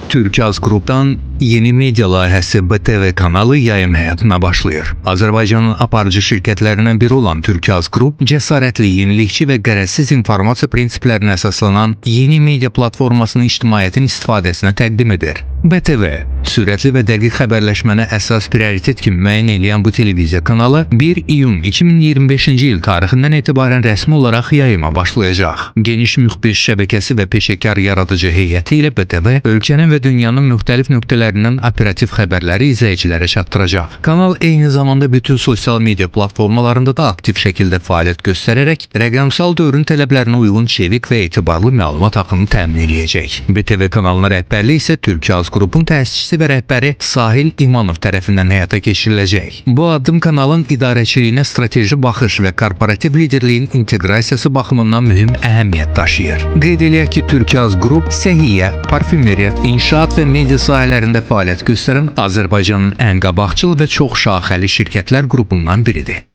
Türkaz Qrupdan yeni media layihəsi BTV kanalı yayım həyatına başlayır. Azərbaycanın aparıcı şirkətlərindən biri olan Türkaz Qrup, cəsarətli, yenilikçi və qərəzsiz informasiya prinsiplərinə əsaslanan yeni media platformasını ictimaiyyətin istifadəsinə təqdim edir. BTV, sürətli və dəqiq xəbərləşməni əsas prioritet kimi müəyyən edən bu televiziya kanalı 1 iyun 2025-ci il tarixindən etibarən rəsmi olaraq yayıma başlayacaq. Geniş müxbir şəbəkəsi və peşəkar yaradıcı heyəti ilə BTV ölkənin və dünyanın müxtəlif nöqtələrindən operativ xəbərləri izləyicilərə çatdıracaq. Kanal eyni zamanda bütün sosial media platformalarında da aktiv şəkildə fəaliyyət göstərərək rəqəmsal dövrün tələblərinə uyğun çevik və etibarlı məlumat axını təmin edəcək. BTV kanalına rəhbərliyi isə Türkaz Qrupun təşkiçisi və rəhbəri Sahil İmanov tərəfindən həyata keçiriləcək. Bu addım kanalın idarəçiliyinə strateji baxış və korporativ liderliyin inteqrasiyası baxımından mühüm əhəmiyyət daşıyır. Qeyd eləyək ki, Türkaz Qrup səhiyyə, parfümeriya, inşaat və media sahələrində fəaliyyət göstərən Azərbaycanın ən qabaqcıl və çox şaxəli şirkətlər qrupundan biridir.